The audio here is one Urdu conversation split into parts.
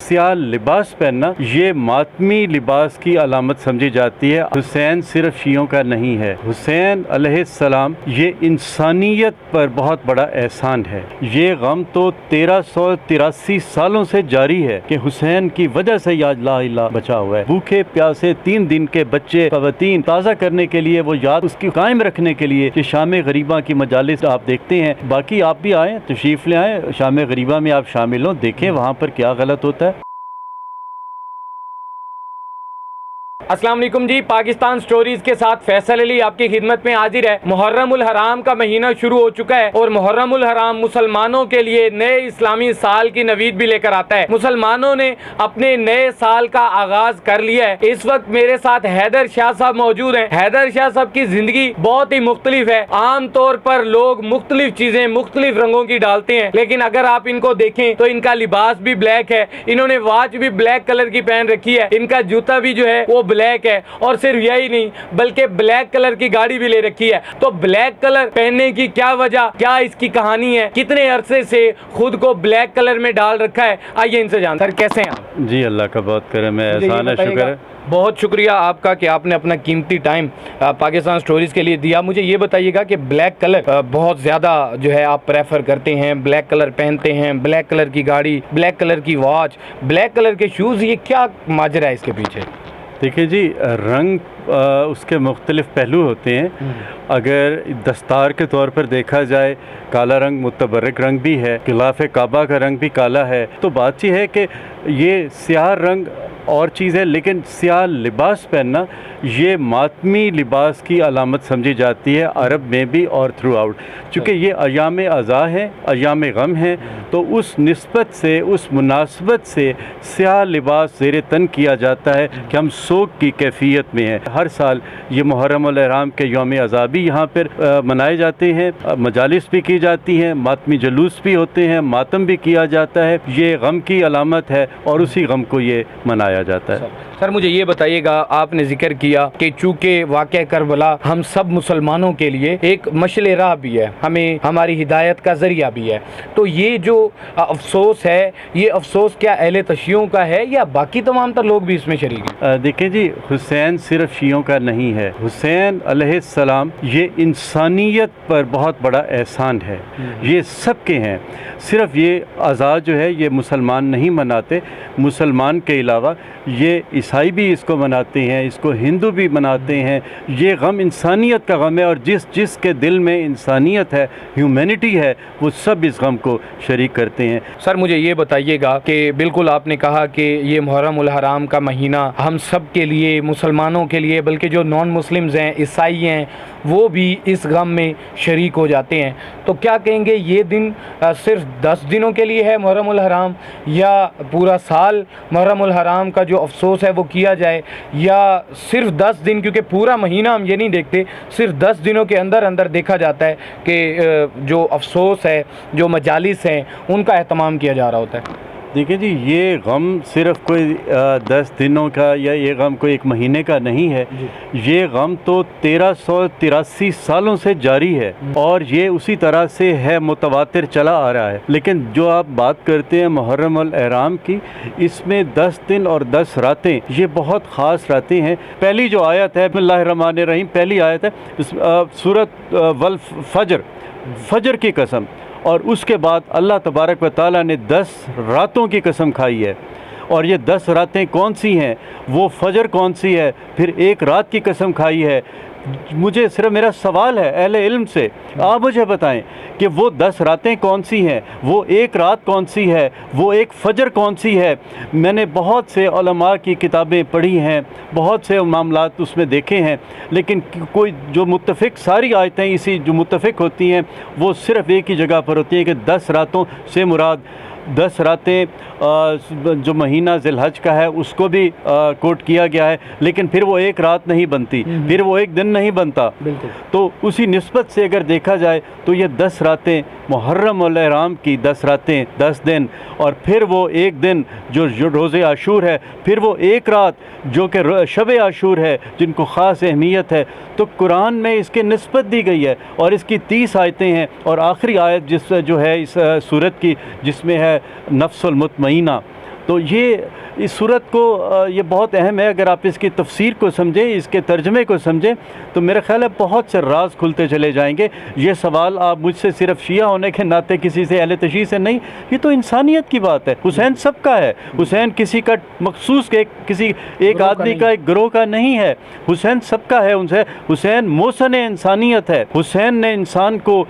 سیاہ لباس پہننا یہ ماتمی لباس کی علامت سمجھی جاتی ہے۔ حسین صرف شیعوں کا نہیں ہے، حسین علیہ السلام یہ انسانیت پر بہت بڑا احسان ہے۔ یہ غم تو 1383 سالوں سے جاری ہے کہ حسین کی وجہ سے یاد لا الہ بچا ہوا ہے۔ بھوکے پیاسے 3 دن کے بچے خواتین تازہ کرنے کے لیے، وہ یاد اس کی قائم رکھنے کے لیے کہ شام غریبہ کی مجالس آپ دیکھتے ہیں۔ باقی آپ بھی آئیں، تشریف لے آئیں، شام غریبہ میں آپ شامل ہوں، دیکھیں وہاں پر کیا غلط ہوتا ہے۔ السلام علیکم جی، پاکستان سٹوریز کے ساتھ فیصل علی آپ کی خدمت میں حاضر ہے۔ محرم الحرام کا مہینہ شروع ہو چکا ہے اور محرم الحرام مسلمانوں کے لیے نئے اسلامی سال کی نوید بھی لے کر آتا ہے۔ مسلمانوں نے اپنے نئے سال کا آغاز کر لیا ہے۔ اس وقت میرے ساتھ حیدر شاہ صاحب موجود ہیں۔ حیدر شاہ صاحب کی زندگی بہت ہی مختلف ہے۔ عام طور پر لوگ مختلف چیزیں مختلف رنگوں کی ڈالتے ہیں، لیکن اگر آپ ان کو دیکھیں تو ان کا لباس بھی بلیک ہے، انہوں نے واچ بھی بلیک کلر کی پہن رکھی ہے، ان کا جوتا بھی جو ہے وہ بلیک ہے، اور صرف یہی نہیں بلکہ بلیک کلر کی گاڑی بھی لے رکھی ہے۔ تو بلیک کلر پہننے کی کیا وجہ، کیا اس کی کہانی ہے، کتنے عرصے سے خود کو بلیک کلر میں ڈال رکھا ہے، آئیے ان سے جانتے ہیں۔ سر کیسے ہیں آپ؟ جی اللہ کا بہت کرم ہے، احسان ہے، شکر ہے۔ بہت شکریہ آپ کا کہ آپ نے اپنا قیمتی ٹائم پاکستان سٹوریز کے لیے دیا۔ مجھے یہ بتائیے گا کہ بلیک کلر بہت زیادہ جو ہے آپ پریفر کرتے ہیں، بلیک کلر پہنتے ہیں، بلیک کلر کی گاڑی، بلیک کلر کی واچ، بلیک کلر کے شوز، یہ کیا ماجرا ہے اس کے پیچھے؟ دیکھیں جی، رنگ اس کے مختلف پہلو ہوتے ہیں۔ اگر دستار کے طور پر دیکھا جائے، کالا رنگ متبرک رنگ بھی ہے، غلاف کعبہ کا رنگ بھی کالا ہے، تو بات یہ ہے کہ یہ سیاہ رنگ اور چیز ہے، لیکن سیاہ لباس پہننا یہ ماتمی لباس کی علامت سمجھی جاتی ہے عرب میں بھی اور تھرو آؤٹ۔ چونکہ یہ ایام عزا ہیں، ایام غم ہیں، تو اس نسبت سے، اس مناسبت سے سیاہ لباس زیر تن کیا جاتا ہے کہ ہم سوگ کی کیفیت میں ہیں۔ ہر سال یہ محرم الحرام کے یوم عزا بھی یہاں پر منائے جاتے ہیں، مجالس بھی کی جاتی ہیں، ماتمی جلوس بھی ہوتے ہیں، ماتم بھی کیا جاتا ہے۔ یہ غم کی علامت ہے اور اسی غم کو یہ منایا جاتا ہے۔ سر مجھے یہ بتائیے گا، آپ نے ذکر کیا کہ چونکہ واقعہ کربلا ہم سب مسلمانوں کے لیے ایک مشعل راہ بھی ہے، ہمیں ہماری ہدایت کا ذریعہ بھی ہے، تو یہ جو افسوس ہے، یہ افسوس کیا اہل تشیعوں کا ہے یا باقی تمام تر لوگ بھی اس میں شریک ہیں؟ دیکھیں جی، حسین صرف شیعوں کا نہیں ہے، حسین علیہ السلام یہ انسانیت پر بہت بڑا احسان ہے، یہ سب کے ہیں۔ صرف یہ عزا جو ہے یہ مسلمان نہیں مناتے، مسلمان کے علاوہ یہ عیسائی بھی اس کو مناتے ہیں، اس کو ہندو بھی مناتے ہیں۔ یہ غم انسانیت کا غم ہے، اور جس کے دل میں انسانیت ہے، ہیومینٹی ہے، وہ سب اس غم کو شریک کرتے ہیں۔ سر مجھے یہ بتائیے گا کہ بالکل آپ نے کہا کہ یہ محرم الحرام کا مہینہ ہم سب کے لیے، مسلمانوں کے لیے، بلکہ جو نان مسلمز ہیں، عیسائی ہیں، وہ بھی اس غم میں شریک ہو جاتے ہیں، تو کیا کہیں گے یہ دن صرف 10 دنوں کے لیے ہے محرم الحرام، یا پورا سال محرم الحرام کا جو افسوس ہے وہ کیا جائے، یا صرف 10 دن، کیونکہ پورا مہینہ ہم یہ نہیں دیکھتے، صرف 10 دنوں کے اندر اندر دیکھا جاتا ہے کہ جو افسوس ہے، جو مجالس ہیں، ان کا اہتمام کیا جا رہا ہوتا ہے؟ دیکھیں جی، یہ غم صرف کوئی 10 دنوں کا یا یہ غم کوئی 1 مہینے کا نہیں ہے، یہ غم تو 1383 سالوں سے جاری ہے، اور یہ اسی طرح سے ہے، متواتر چلا آ رہا ہے۔ لیکن جو آپ بات کرتے ہیں محرم الحرام کی، اس میں 10 دن اور 10 راتیں یہ بہت خاص راتیں ہیں۔ پہلی جو آیت ہے، بسم اللہ الرحمن الرحیم، پہلی آیت ہے سورۃ والفجر، فجر کی قسم، اور اس کے بعد اللہ تبارک و تعالیٰ نے 10 راتوں کی قسم کھائی ہے، اور یہ 10 راتیں کون سی ہیں، وہ فجر کون سی ہے، پھر ایک رات کی قسم کھائی ہے۔ مجھے صرف میرا سوال ہے اہل علم سے، آپ مجھے بتائیں کہ وہ 10 راتیں کون سی ہیں، وہ ایک رات کون سی ہے، وہ ایک فجر کون سی ہے؟ میں نے بہت سے علماء کی کتابیں پڑھی ہیں، بہت سے معاملات اس میں دیکھے ہیں، لیکن کوئی جو متفق، ساری آیتیں اسی جو متفق ہوتی ہیں وہ صرف ایک ہی جگہ پر ہوتی ہیں کہ 10 راتوں سے مراد 10 راتیں جو مہینہ ذی الحج کا ہے اس کو بھی کوٹ کیا گیا ہے، لیکن پھر وہ ایک رات نہیں بنتی، پھر وہ ایک دن نہیں بنتا۔ تو اسی نسبت سے اگر دیکھا جائے تو یہ 10 راتیں محرم الحرام کی 10 راتیں، 10 دن، اور پھر وہ ایک دن جو روز عاشور ہے، پھر وہ ایک رات جو کہ شب عاشور ہے، جن کو خاص اہمیت ہے۔ تو قرآن میں اس کی نسبت دی گئی ہے، اور اس کی 30 آیتیں ہیں، اور آخری آیت جو ہے اس سورت کی، جس میں ہے نفس المطمئنہ، تو یہ اس صورت کو یہ بہت اہم ہے. اگر آپ اس کی تفسیر کو سمجھیں, اس کے ترجمے کو سمجھیں, تو میرا خیال ہے بہت سے راز کھلتے چلے جائیں گے. یہ سوال آپ مجھ سے صرف شیعہ ہونے کے ناطے, کسی سے اہل تشیع سے نہیں, یہ تو انسانیت کی بات ہے. حسین سب کا ہے. حسین کسی کا مخصوص کسی ایک آدمی کا, ایک گروہ کا نہیں ہے. حسین سب کا ہے. حسین محسن انسانیت ہے. حسین نے انسان کو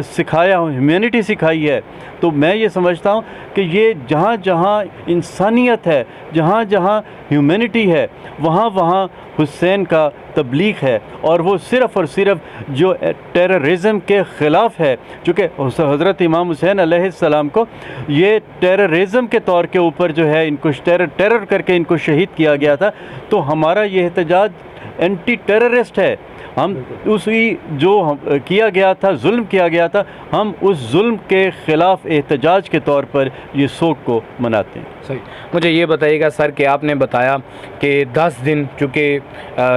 سکھایا, ہیومینٹی سکھائی ہے. تو میں یہ سمجھتا ہوں کہ یہ جہاں جہاں انسانیت ہے, جہاں جہاں ہیومینٹی ہے, وہاں وہاں حسین کا تبلیغ ہے. اور وہ صرف اور صرف جو ٹیررزم کے خلاف ہے, چونکہ حضرت امام حسین علیہ السلام کو یہ ٹیررزم کے طور کے اوپر جو ہے ان کو ٹیرر کر کے ان کو شہید کیا گیا تھا. تو ہمارا یہ احتجاج اینٹی ٹیررسٹ ہے. ہم اسی جو کیا گیا تھا, ظلم کیا گیا تھا, ہم اس ظلم کے خلاف احتجاج کے طور پر یہ سوگ کو مناتے ہیں. صحیح. مجھے یہ بتائیے گا سر کہ آپ نے بتایا کہ 10 دن چونکہ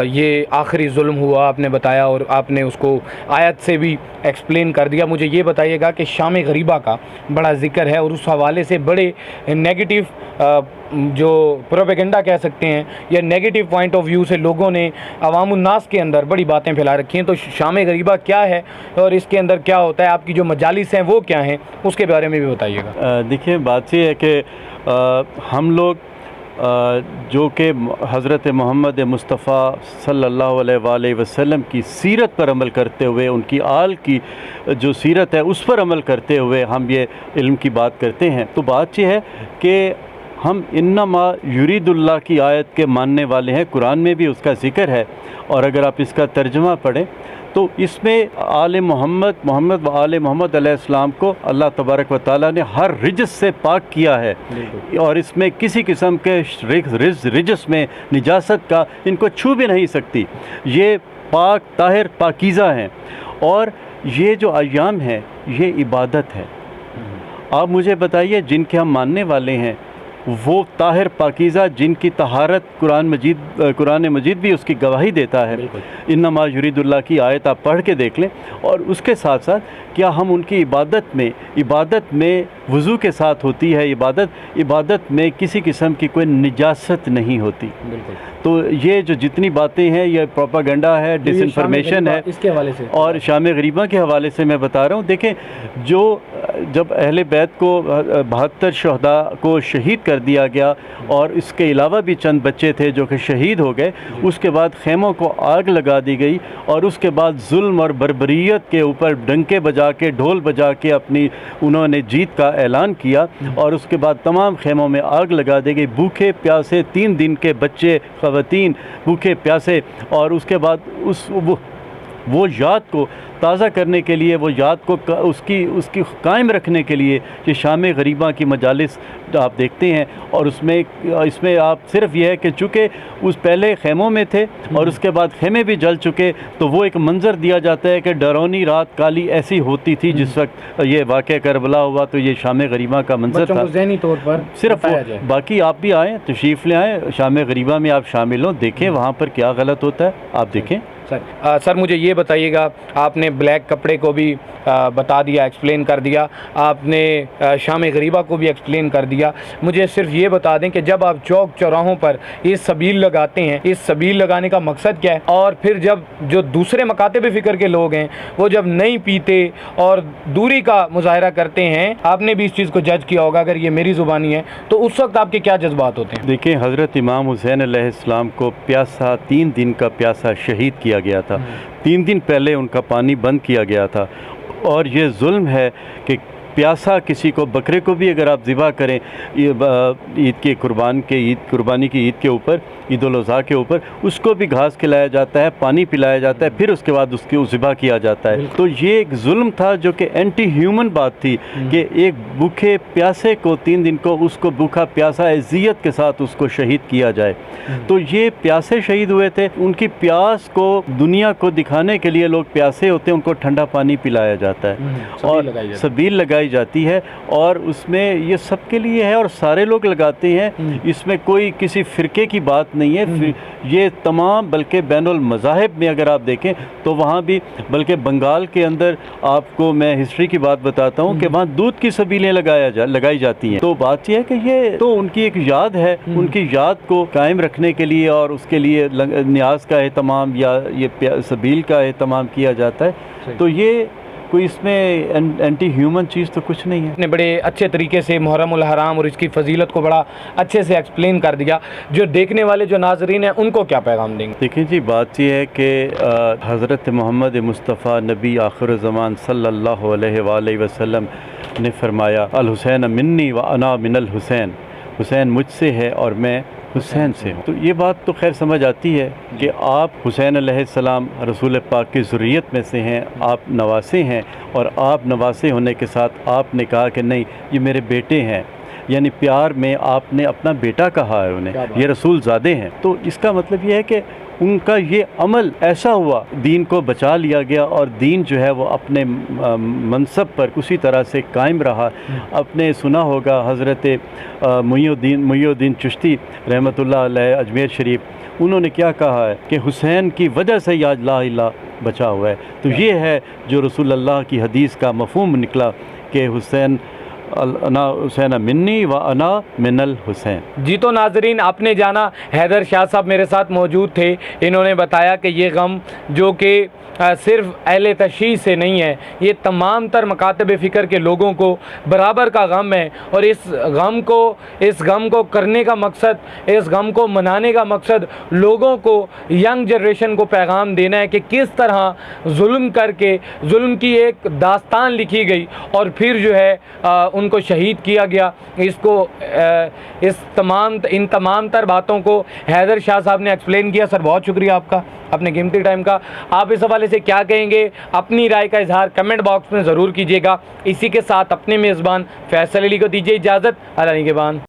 یہ آخری ظلم ہوا, آپ نے بتایا اور آپ نے اس کو آیت سے بھی ایکسپلین کر دیا. مجھے یہ بتائیے گا کہ شام غریبہ کا بڑا ذکر ہے اور اس حوالے سے بڑے نیگیٹو جو پروپیگنڈا کہہ سکتے ہیں یا نیگیٹو پوائنٹ آف ویو سے لوگوں نے عوام الناس کے اندر بڑی باتیں پھیلا رکھی ہیں. تو شام غریبہ کیا ہے اور اس کے اندر کیا ہوتا ہے, آپ کی جو مجالس ہیں وہ کیا ہیں, اس کے بارے میں بھی بتائیے گا. دیکھیں, بات یہ ہے کہ ہم لوگ جو کہ حضرت محمد مصطفیٰ صلی اللہ علیہ وآلہ وسلم کی سیرت پر عمل کرتے ہوئے, ان کی آل کی جو سیرت ہے اس پر عمل کرتے ہوئے ہم یہ علم کی بات کرتے ہیں. تو بات یہ ہے کہ ہم انما یرید اللہ کی آیت کے ماننے والے ہیں. قرآن میں بھی اس کا ذکر ہے, اور اگر آپ اس کا ترجمہ پڑھیں تو اس میں آل محمد و آل محمد علیہ السلام کو اللہ تبارک و تعالیٰ نے ہر رجس سے پاک کیا ہے, اور اس میں کسی قسم کے رجس میں نجاست کا ان کو چھو بھی نہیں سکتی. یہ پاک طاہر پاکیزہ ہیں, اور یہ جو ایام ہیں یہ عبادت ہے. آپ مجھے بتائیے, جن کے ہم ماننے والے ہیں وہ طاہر پاکیزہ, جن کی طہارت قرآن مجید بھی اس کی گواہی دیتا ہے. انما یرید اللہ کی آیت آپ پڑھ کے دیکھ لیں. اور اس کے ساتھ ساتھ کیا ہم ان کی عبادت میں وضو کے ساتھ ہوتی ہے, عبادت میں کسی قسم کی کوئی نجاست نہیں ہوتی. تو یہ جو جتنی باتیں ہیں یہ پروپاگنڈا ہے, ڈس انفارمیشن ہے. اس کے حوالے سے اور شام غریبہ کے حوالے سے میں بتا رہا ہوں, دیکھیں جب اہل بیت کو 72 شہداء کو شہید کر دیا گیا, اور اس کے علاوہ بھی چند بچے تھے جو کہ شہید ہو گئے, اس کے بعد خیموں کو آگ لگا دی گئی, اور اس کے بعد ظلم اور بربریت کے اوپر ڈنکے بجا کے, ڈھول بجا کے انہوں نے جیت کا اعلان کیا, اور اس کے بعد تمام خیموں میں آگ لگا دی گئی. بھوکے پیاسے 3 دن کے بچے, خواتین بھوکے پیاسے, اور اس کے بعد وہ یاد کو تازہ کرنے کے لیے, وہ یاد کو اس کی قائم رکھنے کے لیے یہ شام غریبہ کی مجالس آپ دیکھتے ہیں. اور اس میں آپ صرف یہ ہے کہ چونکہ اس پہلے خیموں میں تھے اور اس کے بعد خیمے بھی جل چکے, تو وہ ایک منظر دیا جاتا ہے کہ ڈرونی رات کالی ایسی ہوتی تھی جس وقت یہ واقعہ کربلا ہوا. تو یہ شام غریبہ کا منظر تھا ذہنی طور پر صرف. باقی آپ بھی آئیں, تشریف لے آئیں, شام غریبہ میں آپ شامل ہوں, دیکھیں وہاں پر کیا غلط ہوتا ہے, آپ دیکھیں. سر مجھے یہ بتائیے گا, آپ نے بلیک کپڑے کو بھی بتا دیا, ایکسپلین کر دیا, آپ نے شام غریبہ کو بھی ایکسپلین کر دیا. مجھے صرف یہ بتا دیں کہ جب آپ چوک چوراہوں پر یہ سبیل لگاتے ہیں, اس سبیل لگانے کا مقصد کیا ہے, اور پھر جب جو دوسرے مکاتب فکر کے لوگ ہیں وہ جب نہیں پیتے اور دوری کا مظاہرہ کرتے ہیں, آپ نے بھی اس چیز کو جج کیا ہوگا اگر یہ میری زبانی ہے, تو اس وقت آپ کے کیا جذبات ہوتے ہیں؟ دیکھیں, حضرت امام حسین علیہ السلام کو پیاسا 3 دن کا پیاسا شہید کیا گیا تھا. 3 دن پہلے ان کا پانی بند کیا گیا تھا. اور یہ ظلم ہے کہ پیاسا کسی کو, بکرے کو بھی اگر آپ ذبح کریں عید کے قربانی کی عید کے اوپر, عید الاضحیٰ کے اوپر, اس کو بھی گھاس کھلایا جاتا ہے, پانی پلایا جاتا ہے, پھر اس کے بعد اس کو ذبح کیا جاتا ہے. تو یہ ایک ظلم تھا جو کہ اینٹی ہیومن بات تھی کہ ایک بھوکے پیاسے کو 3 دن کو اس کو بھوکا پیاسا اذیت کے ساتھ اس کو شہید کیا جائے. تو یہ پیاسے شہید ہوئے تھے, ان کی پیاس کو دنیا کو دکھانے کے لیے لوگ پیاسے ہوتے ہیں, ان کو ٹھنڈا پانی پلایا جاتا ہے اور سبیل لگائی لگائی جاتی ہے اور اس میں یہ سب کے لیے ہے اور سارے لوگ لگاتے ہیں، اس میں کوئی کسی فرقے کی بات نہیں ہے، یہ تمام بلکہ بین المذاہب میں اگر آپ دیکھیں تو وہاں بھی، بلکہ بنگال کے اندر آپ کو میں ہسٹری کی بات بتاتا ہوں کہ وہاں دودھ کی سبیلیں لگائی جاتی ہیں۔ تو بات یہ ہے کہ یہ تو ان کی ایک یاد ہے، ان کی یاد کو قائم رکھنے کے لیے اور اس کے لیے نیاز کا اہتمام یا یہ سبیل کا اہتمام کیا جاتا ہے، تو یہ کوئی اس میں اینٹی ہیومن چیز تو کچھ نہیں ہے۔ نے بڑے اچھے طریقے سے محرم الحرام اور اس کی فضیلت کو بڑا اچھے سے ایکسپلین کر دیا، جو دیکھنے والے جو ناظرین ہیں ان کو کیا پیغام دیں گے؟ دیکھیں جی، بات یہ ہے کہ حضرت محمد مصطفیٰ نبی آخر زمان صلی اللہ علیہ وآلہ وسلم نے فرمایا الحسین منی و انا من الحسین، حسین مجھ سے ہے اور میں حسین سے ہوں۔ تو یہ بات تو خیر سمجھ آتی ہے کہ آپ حسین علیہ السلام رسول پاک کی ذریت میں سے ہیں، آپ نواسے ہیں، اور آپ نواسے ہونے کے ساتھ آپ نے کہا کہ نہیں یہ میرے بیٹے ہیں، یعنی پیار میں آپ نے اپنا بیٹا کہا ہے انہیں، یہ رسول زادے ہیں۔ تو اس کا مطلب یہ ہے کہ ان کا یہ عمل ایسا ہوا، دین کو بچا لیا گیا اور دین جو ہے وہ اپنے منصب پر اسی طرح سے قائم رہا۔ اپنے سنا ہوگا حضرت محی الدین چشتی رحمۃ اللہ علیہ اجمیر شریف، انہوں نے کیا کہا ہے کہ حسین کی وجہ سے یہ آج لا الہ بچا ہوا ہے۔ تو یہ ہے جو رسول اللہ کی حدیث کا مفہوم نکلا کہ حسین انا حسین منی و انا من الحسین۔ جی تو ناظرین، آپ نے جانا حیدر شاہ صاحب میرے ساتھ موجود تھے، انہوں نے بتایا کہ یہ غم جو کہ صرف اہل تشیع سے نہیں ہے، یہ تمام تر مکاتب فکر کے لوگوں کو برابر کا غم ہے، اور اس غم کو کرنے کا مقصد، اس غم کو منانے کا مقصد لوگوں کو، ینگ جنریشن کو پیغام دینا ہے کہ کس طرح ظلم کر کے ظلم کی ایک داستان لکھی گئی اور پھر جو ہے ان کو شہید کیا گیا۔ ان تمام تر باتوں کو حیدر شاہ صاحب نے ایکسپلین کیا۔ سر بہت شکریہ آپ کا، اپنے قیمتی ٹائم کا۔ آپ اس حوالے سے کیا کہیں گے؟ اپنی رائے کا اظہار کمنٹ باکس میں ضرور کیجیے گا۔ اسی کے ساتھ اپنے میزبان فیصل علی کو دیجیے اجازت۔ اللہ نگہبان۔